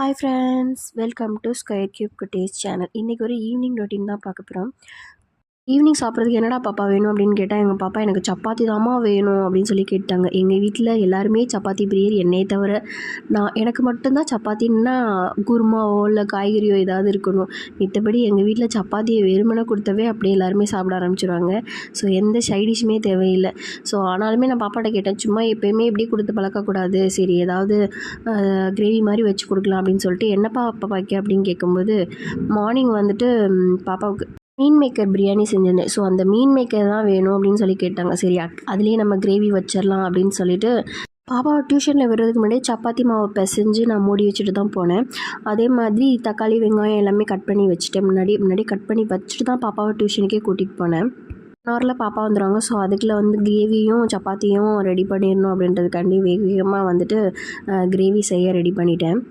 Hi friends, welcome to Square Cube Cuties channel. இன்னைக்கு ஒரு evening routine தான் பார்க்க போகிறோம். ஈவினிங் சாப்பிட்றதுக்கு என்னடா பாப்பா வேணும் அப்படின்னு கேட்டால் எங்கள் பாப்பா எனக்கு சப்பாத்தி தாம்மா வேணும் அப்படின்னு சொல்லி கேட்டாங்க. எங்கள் வீட்டில் எல்லாருமே சப்பாத்தி பிரியர், என்னையை தவிர. எனக்கு மட்டும்தான் சப்பாத்தின்னா குருமாவோ இல்லை காய்கறியோ ஏதாவது இருக்கணும். மித்தபடி எங்கள் வீட்டில் சப்பாத்தியை வெறுமனை கொடுத்தவே அப்படியே எல்லாருமே சாப்பிட ஆரம்பிச்சிடுவாங்க. ஸோ எந்த சைடிஷுமே தேவையில்லை. ஸோ ஆனாலுமே நான் பாப்பாட்ட கேட்டேன், சும்மா எப்போயுமே இப்படி கொடுத்து பழக்கக்கூடாது, சரி ஏதாவது கிரேவி மாதிரி வச்சு கொடுக்கலாம் அப்படின்னு சொல்லிட்டு, என்னப்பா பாப்பாக்கு அப்படின்னு கேட்கும்போது, மார்னிங் வந்துட்டு பாப்பாவுக்கு மீன் மேக்கர் பிரியாணி செஞ்சிருந்தேன். ஸோ அந்த மீன் மேக்கர் தான் வேணும் அப்படின்னு சொல்லி கேட்டாங்க. சரி அதுலேயே நம்ம கிரேவி வச்சிடலாம் அப்படின்னு சொல்லிட்டு, பாப்பாவை டியூஷனில் விடுறதுக்கு முன்னாடியே சப்பாத்தி மாவை பிசைஞ்சு நான் மூடி வச்சுட்டு தான் போனேன். அதே மாதிரி தக்காளி வெங்காயம் எல்லாமே கட் பண்ணி வச்சுட்டேன். முன்னாடி கட் பண்ணி வச்சுட்டு தான் பாப்பாவை டியூஷனுக்கே கூட்டிகிட்டு போனேன். 1 ஹவரில் பாப்பா வந்துடுவாங்க. ஸோ அதுக்குள்ளே கிரேவியும் சப்பாத்தியும் ரெடி பண்ணிடணும் அப்படின்றதுக்காண்டி வேகமாக வந்துட்டு கிரேவி செய்ய ரெடி பண்ணிட்டேன்.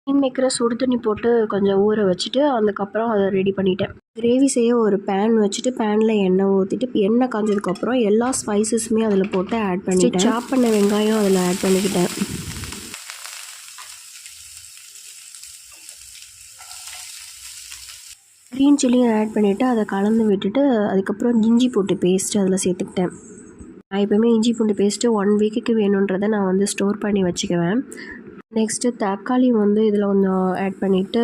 மீன் மேக்கரை சுடு தண்ணி போட்டு கொஞ்சம் ஊற வச்சுட்டு அதுக்கப்புறம் அதை ரெடி பண்ணிட்டேன். கிரேவி செய்ய ஒரு பேன் வச்சுட்டு பேனில் எண்ணெய் ஊற்றிட்டு, எண்ணெய் காஞ்சதுக்கப்புறம் எல்லா ஸ்பைசஸுமே அதில் போட்டு ஆட் பண்ணிவிட்டேன். சாப் பண்ண வெங்காயம் அதில் ஆட் பண்ணிக்கிட்டேன். க்ரீன் சில்லியும் ஆட் பண்ணிவிட்டு அதை கலந்து விட்டுட்டு, அதுக்கப்புறம் இஞ்சி பூண்டு பேஸ்ட்டு அதில் சேர்த்துக்கிட்டேன். நான் எப்போயுமே இஞ்சி பூண்டு பேஸ்ட்டு 1 வீக்குக்கு வேணுன்றதை நான் ஸ்டோர் பண்ணி வச்சுக்குவேன். நெக்ஸ்ட்டு தக்காளி இதில் கொஞ்சம் ஆட் பண்ணிவிட்டு,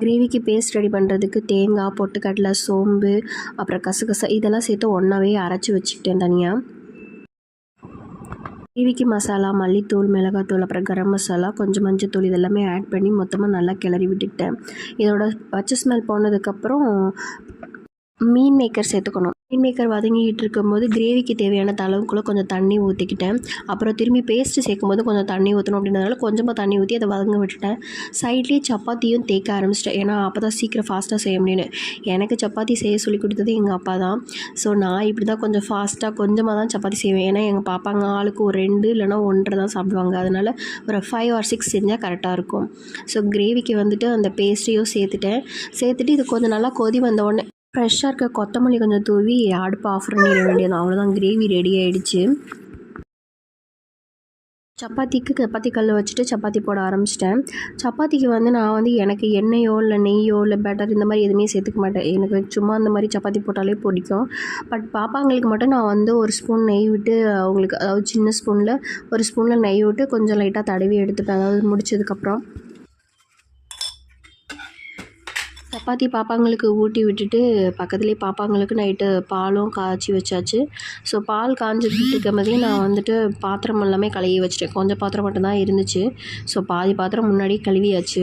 கிரேவிக்கு பேஸ்ட் ரெடி பண்ணுறதுக்கு தேங்காய், பொட்டுக்கடலை, சோம்பு, அப்புறம் கசகசா இதெல்லாம் சேர்த்து ஒன்றாவே அரைச்சி வச்சுக்கிட்டேன் தனியாக. கிரேவிக்கு மசாலா, மல்லித்தூள், மிளகாத்தூள், அப்புறம் கரம் மசாலா, கொஞ்சம் மஞ்சத்தூள் இதெல்லாமே ஆட் பண்ணி மொத்தமாக நல்லா கிளறி விட்டுக்கிட்டேன். இதோட பச்சை ஸ்மெல் போனதுக்கப்புறம் மீன் மேக்கர் சேர்த்துக்கணும். மீன் மேக்கர் வதங்கிட்டு இருக்கும்போது கிரேவிக்கு தேவையான அளவுக்குள்ளே கொஞ்சம் தண்ணி ஊற்றிக்கிட்டேன். அப்புறம் திரும்பி பேஸ்ட்டு சேர்க்கும்போது கொஞ்சம் தண்ணி ஊற்றணும் அப்படின்றதுனால கொஞ்சமாக தண்ணி ஊற்றி அதை வதங்க விட்டுட்டேன். சைட்லேயே சப்பாத்தியும் தேய்க்க ஆரம்பிச்சிட்டேன். ஏன்னா அப்போ தான் சீக்கிரம் ஃபாஸ்ட்டாக செய்ய முடியும்னு. எனக்கு சப்பாத்தி செய்ய சொல்லி கொடுத்தது எங்கள் அப்பா தான். ஸோ நான் இப்படி தான் கொஞ்சம் ஃபாஸ்ட்டாக கொஞ்சமாக தான் சப்பாத்தி செய்வேன். ஏன்னா எங்கள் பாப்பாங்க ஆளுக்கு ஒரு 2 இல்லைனா 1.5 தான் சாப்பிடுவாங்க. அதனால் ஒரு 5 or 6 செஞ்சால் கரெக்டாக இருக்கும். ஸோ கிரேவிக்கு அந்த பேஸ்ட்டையும் சேர்த்துட்டு இது கொஞ்சம் நல்லா கொதி வந்த உடனே ஃப்ரெஷ்ஷாக இருக்க கொத்தமல்லி கொஞ்சம் தூவி அடுப்பை ஆஃப் பண்ணிட வேண்டியது. அவ்வளோதான், கிரேவி ரெடி ஆகிடுச்சு. சப்பாத்திக்கு சப்பாத்தி கல் வச்சுட்டு சப்பாத்தி போட ஆரம்பிச்சிட்டேன். சப்பாத்திக்கு நான் எனக்கு எண்ணெயோ இல்லை நெய்யோ இல்லை பட்டர் இந்த மாதிரி எதுவுமே சேர்த்துக்க மாட்டேன். எனக்கு சும்மா அந்த மாதிரி சப்பாத்தி போட்டாலே பிடிக்கும். பட் பாப்பாங்களுக்கு மட்டும் நான் 1 ஸ்பூன் நெய் விட்டு அவங்களுக்கு, அதாவது சின்ன ஸ்பூனில் 1 ஸ்பூனில் நெய் விட்டு கொஞ்சம் லைட்டாக தடவி எடுத்துப்பேன். அதாவது முடிச்சதுக்கப்புறம் சப்பாத்தி பாப்பாங்களுக்கு ஊட்டி விட்டுட்டு பக்கத்துலேயே பாப்பாங்களுக்கு நைட்டு பாலும் காய்ச்சி வச்சாச்சு. ஸோ பால் காய்ஞ்சிட்டு இருக்க மாதிரியே நான் பாத்திரம் எல்லாமே கழுவி வச்சுட்டேன். கொஞ்சம் பாத்திரம் மட்டும்தான் இருந்துச்சு. ஸோ பாதி பாத்திரம் முன்னாடி கழுவியாச்சு.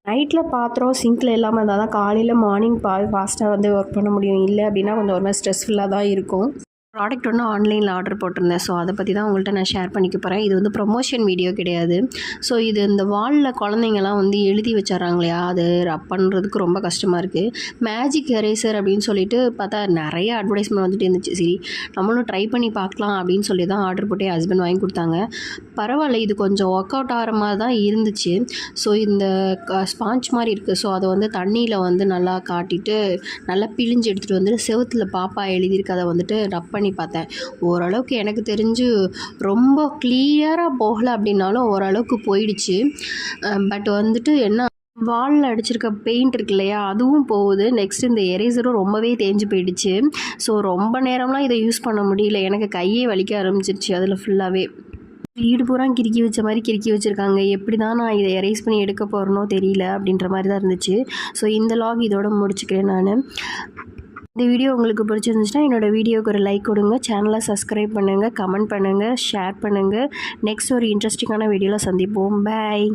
நைட்டில் பாத்திரம் சிங்கில் இல்லாமல் இருந்தால் தான் காலையில் மார்னிங் ஃபாஸ்ட்டாக ஒர்க் பண்ண முடியும். இல்லை அப்படின்னா கொஞ்சம் ஒரு மாதிரி ஸ்ட்ரெஸ்ஃபுல்லாக தான் இருக்கும். ப்ராடக்ட் ஒன்று ஆன்லைனில் ஆர்டர் போட்டிருந்தேன். ஸோ அதை பற்றி தான் உங்கள்கிட்ட நான் ஷேர் பண்ணிக்க போகிறேன். இது ப்ரொமோஷன் வீடியோ கிடையாது. ஸோ இது இந்த வாலில் குழந்தைங்கள்லாம் எழுதி வச்சிட்றாங்க இல்லையா, அது ரப் பண்ணுறதுக்கு ரொம்ப கஷ்டமாக இருக்குது. மேஜிக் எரேசர் அப்படின்னு சொல்லிட்டு பார்த்தா நிறைய அட்வர்டைஸ்மெண்ட் வந்துட்டு இருந்துச்சு. சரி நம்மளும் ட்ரை பண்ணி பார்க்கலாம் அப்படின்னு சொல்லி தான் ஆர்டர் போட்டு என் ஹஸ்பண்ட் வாங்கி கொடுத்தாங்க. பரவாயில்ல, இது கொஞ்சம் ஒர்க் அவுட் ஆகிற மாதிரி தான் இருந்துச்சு. ஸோ இந்த ஸ்பாஞ்ச் மாதிரி இருக்குது. ஸோ அதை தண்ணியில் நல்லா காட்டிட்டு நல்லா பிழிஞ்சு எடுத்துகிட்டு செவுத்தில் பாப்பா எழுதியிருக்கதை ரப் பண்ணி பார்த்தேன். ஓரளவுக்கு எனக்கு தெரிஞ்சு ரொம்ப கிளியராக போகலை அப்படின்னாலும் ஓரளவுக்கு போயிடுச்சு. பட் என்ன, வாலில் அடிச்சிருக்க பெயிண்ட் இருக்கு இல்லையா, அதுவும் போகுது. நெக்ஸ்ட் இந்த எரேசரும் ரொம்பவே தேஞ்சு போயிடுச்சு. ஸோ ரொம்ப நேரம்லாம் இதை யூஸ் பண்ண முடியல. எனக்கு கையே வலிக்க ஆரம்பிச்சிருச்சு. அதில் ஃபுல்லாகவே வீடு பூரா கிறுக்கி வச்ச மாதிரி கிறுக்கி வச்சுருக்காங்க. எப்படி தான் நான் இதை எரேஸ் பண்ணி எடுக்க போகிறேனோ தெரியல அப்படின்ற மாதிரி தான் இருந்துச்சு. ஸோ இந்த லாக் இதோட முடிச்சுக்கிறேன் நான். இந்த வீடியோ உங்களுக்கு பிடிச்சிருந்துச்சுன்னா என்னோடய வீடியோவுக்கு ஒரு லைக் கொடுங்க, சேனலை சப்ஸ்கிரைப் பண்ணுங்கள், கமெண்ட் பண்ணுங்கள், ஷேர் பண்ணுங்கள். நெக்ஸ்ட் ஒரு இன்ட்ரெஸ்டிங்கான வீடியோவில் சந்திப்போம். பாய்.